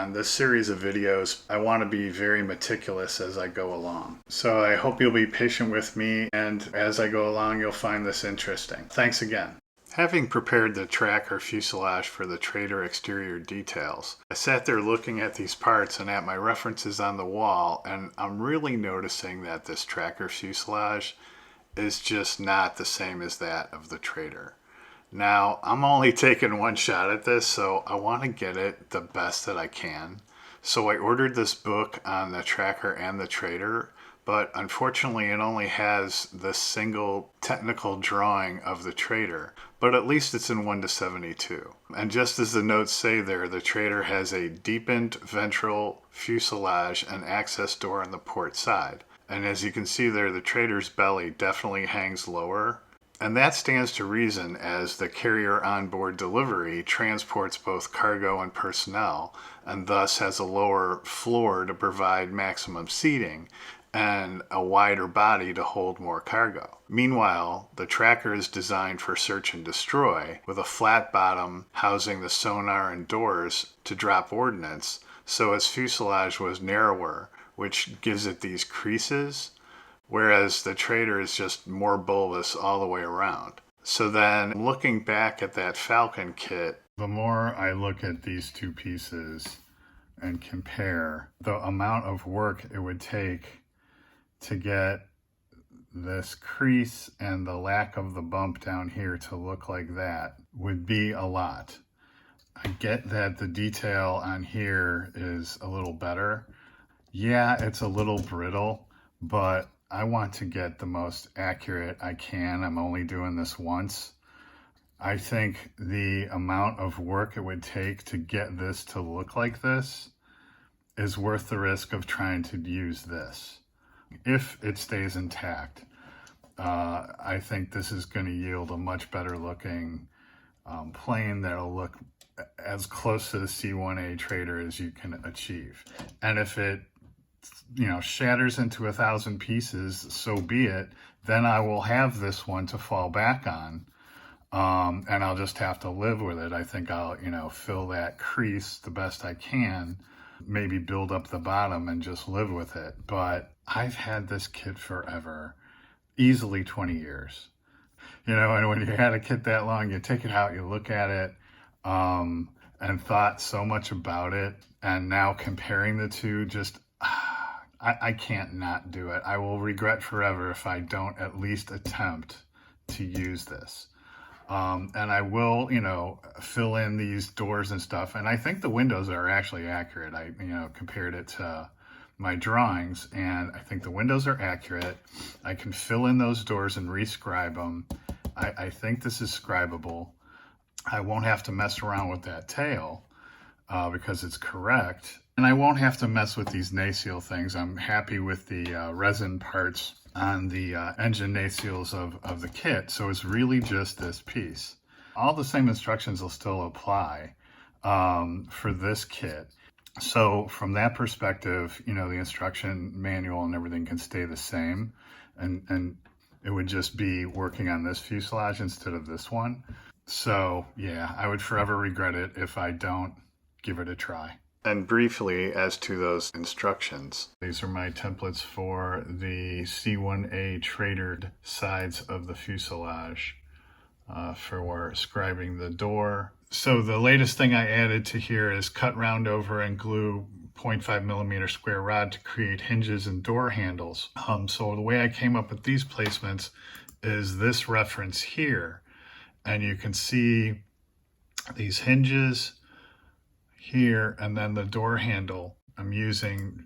on this series of videos, I want to be very meticulous as I go along. So I hope you'll be patient with me, and as I go along, you'll find this interesting. Thanks again. Having prepared the tracker fuselage for the trader exterior details, I sat there looking at these parts and at my references on the wall, and I'm really noticing that this tracker fuselage is just not the same as that of the trader. Now, I'm only taking one shot at this, so I want to get it the best that I can. So I ordered this book on the tracker and the trader, but unfortunately it only has the single technical drawing of the trader, but at least it's in 1:72. And just as the notes say there, the trader has a deepened ventral fuselage and access door on the port side. And as you can see there, the trader's belly definitely hangs lower. And that stands to reason, as the carrier onboard delivery transports both cargo and personnel, and thus has a lower floor to provide maximum seating and a wider body to hold more cargo. Meanwhile, the tracker is designed for search and destroy, with a flat bottom housing the sonar and doors to drop ordnance, so its fuselage was narrower, which gives it these creases, whereas the trader is just more bulbous all the way around. So then, looking back at that Falcon kit, the more I look at these two pieces and compare the amount of work it would take to get this crease and the lack of the bump down here to look like that would be a lot. I get that the detail on here is a little better. Yeah, it's a little brittle, but I want to get the most accurate I can. I'm only doing this once. I think the amount of work it would take to get this to look like this is worth the risk of trying to use this. If it stays intact, I think this is going to yield a much better looking plane that'll look as close to the C-1A trader as you can achieve. And if it shatters into 1,000 pieces, so be it. Then I will have this one to fall back on, and I'll just have to live with it. I think I'll, fill that crease the best I can, maybe build up the bottom and just live with it. But I've had this kit forever, easily 20 years. And when you had a kit that long, you take it out, you look at it, and thought so much about it, and now comparing the two, just I can't not do it. I will regret forever if I don't at least attempt to use this. And I will, fill in these doors and stuff. And I think the windows are actually accurate. I, compared it to my drawings, and I think the windows are accurate. I can fill in those doors and rescribe them. I think this is scribable. I won't have to mess around with that tail because it's correct. And I won't have to mess with these nacelle things. I'm happy with the resin parts on the engine nacelles of the kit. So it's really just this piece. All the same instructions will still apply for this kit. So from that perspective, the instruction manual and everything can stay the same. And it would just be working on this fuselage instead of this one. So yeah, I would forever regret it if I don't give it a try. And briefly, as to those instructions, these are my templates for the C-1A tradered sides of the fuselage for scribing the door. So the latest thing I added to here is cut round over and glue 0.5 millimeter square rod to create hinges and door handles. So the way I came up with these placements is this reference here. And you can see these hinges here, and then the door handle. I'm using,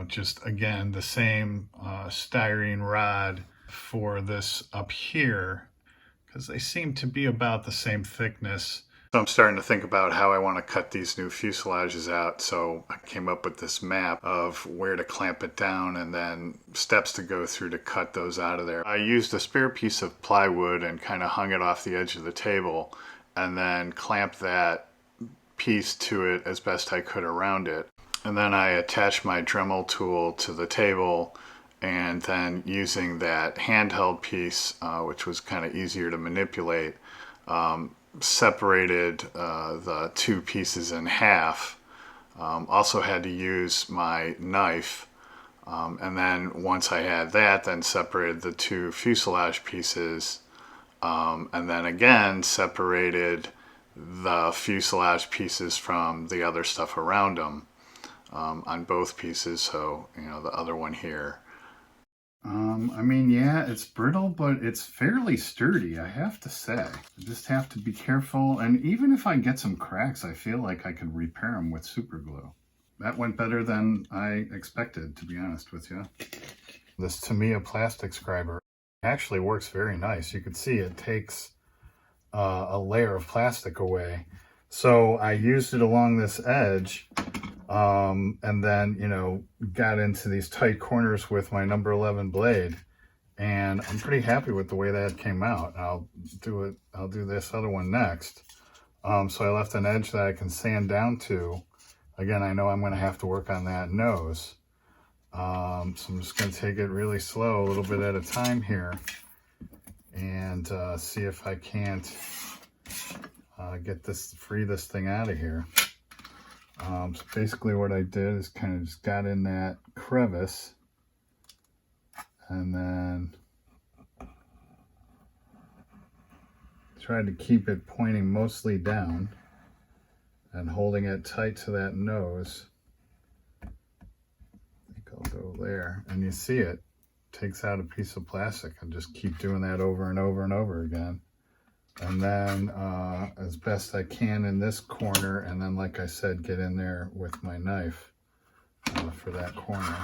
just again, the same styrene rod for this up here, because they seem to be about the same thickness. So I'm starting to think about how I want to cut these new fuselages out. So I came up with this map of where to clamp it down and then steps to go through to cut those out of there. I used a spare piece of plywood and kind of hung it off the edge of the table, and then clamped that piece to it as best I could around it. And then I attached my Dremel tool to the table, and then using that handheld piece, which was kind of easier to manipulate, separated the two pieces in half Also had to use my knife. And then once I had that, then separated the two fuselage pieces. And then again, separated the fuselage pieces from the other stuff around them on both pieces. So, the other one here. I mean, yeah, it's brittle, but it's fairly sturdy, I have to say. I just have to be careful. And even if I get some cracks, I feel like I could repair them with super glue. That went better than I expected, to be honest with you. This Tamiya plastic scriber actually works very nice. You can see it takes a layer of plastic away. So I used it along this edge and then, got into these tight corners with my number 11 blade. And I'm pretty happy with the way that came out. I'll do this other one next. So I left an edge that I can sand down to. Again, I know I'm going to have to work on that nose. So I'm just going to take it really slow, a little bit at a time here, and see if I can't free this thing out of here. So basically what I did is kind of just got in that crevice and then tried to keep it pointing mostly down and holding it tight to that nose. I think I'll go there, and you see it takes out a piece of plastic, and just keep doing that over and over and over again. And then as best I can in this corner, and then like I said, get in there with my knife for that corner.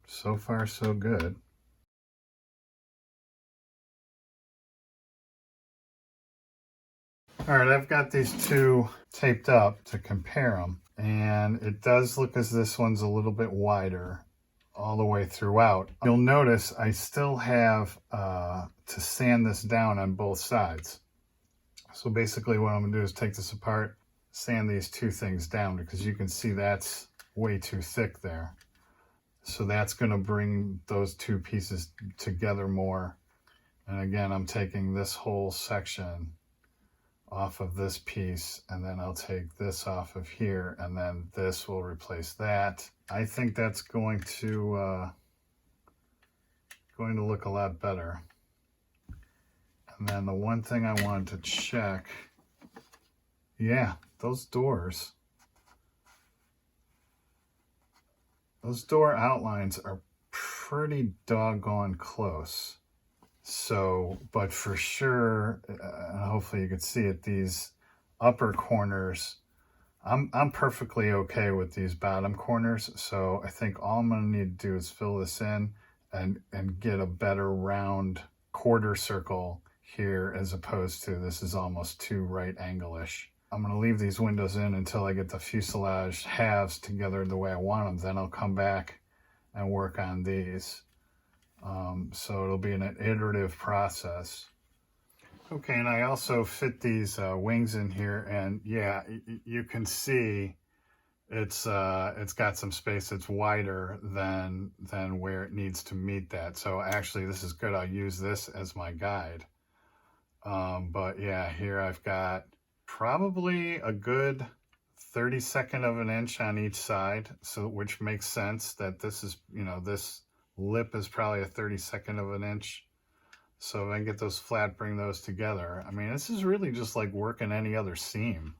So far so good. All right, I've got these two taped up to compare them, and it does look as this one's a little bit wider all the way throughout. You'll notice I still have to sand this down on both sides. So basically what I'm gonna do is take this apart, sand these two things down, because you can see that's way too thick there. So that's gonna bring those two pieces together more. And again, I'm taking this whole section off of this piece, and then I'll take this off of here, and then this will replace that. I think that's going to look a lot better. And then the one thing I wanted to check, yeah, those door outlines are pretty doggone close. So, but for sure, hopefully you can see it, these upper corners, I'm perfectly okay with these bottom corners. So I think all I'm gonna need to do is fill this in and get a better round quarter circle here, as opposed to this is almost too right angle-ish. I'm gonna leave these windows in until I get the fuselage halves together the way I want them. Then I'll come back and work on these. So it'll be an iterative process. Okay, and I also fit these wings in here, and yeah, you can see it's got some space. It's wider than where it needs to meet that. So actually, this is good. I'll use this as my guide. But yeah, here I've got probably a good 32nd of an inch on each side, so which makes sense that this is, this lip is probably a 32nd of an inch. So if I can get those flat, bring those together. I mean, this is really just like working any other seam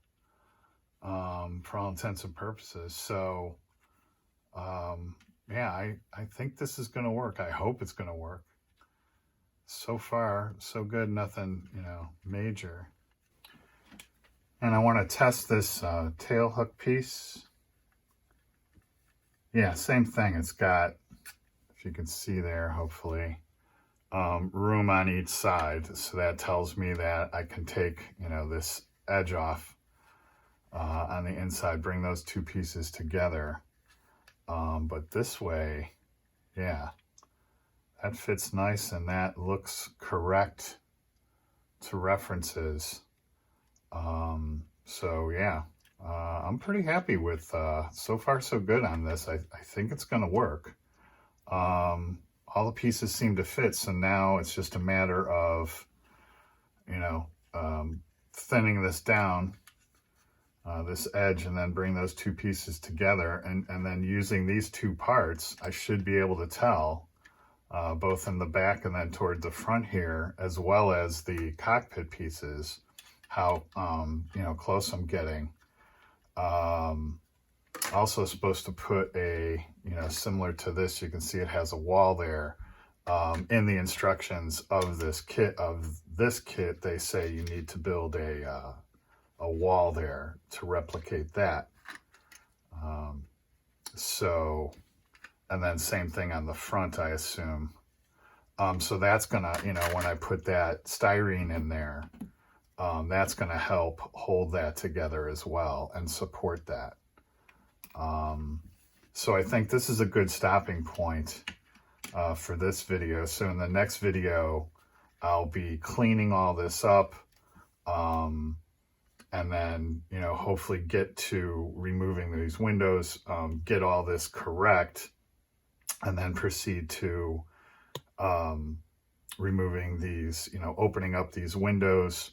for all intents and purposes. So yeah, I think this is going to work. I hope it's going to work. So far, so good. Nothing, major. And I want to test this tail hook piece. Yeah, same thing. It's got, if you can see there, hopefully, room on each side. So that tells me that I can take, this edge off on the inside, bring those two pieces together. But this way, yeah, that fits nice, and that looks correct to references. So yeah, I'm pretty happy with, so far so good on this. I think it's going to work. All the pieces seem to fit, so now it's just a matter of, thinning this down, this edge, and then bring those two pieces together, and then using these two parts, I should be able to tell, both in the back and then toward the front here, as well as the cockpit pieces, how close I'm getting. Also supposed to put a, similar to this, you can see it has a wall there. In the instructions of this kit, they say you need to build a wall there to replicate that. And then same thing on the front, I assume. So that's gonna, when I put that styrene in there, that's gonna help hold that together as well and support that. So I think this is a good stopping point for this video. So in the next video, I'll be cleaning all this up, and then, hopefully get to removing these windows, get all this correct, and then proceed to removing these, opening up these windows,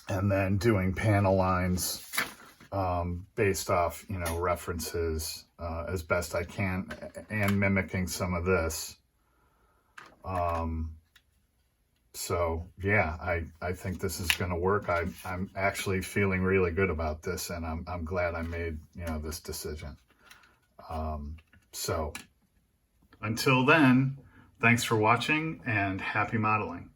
and then doing panel lines based off, references as best I can, and mimicking some of this. So yeah, I think this is going to work. I'm actually feeling really good about this, and I'm glad I made, this decision. So until then, thanks for watching, and happy modeling.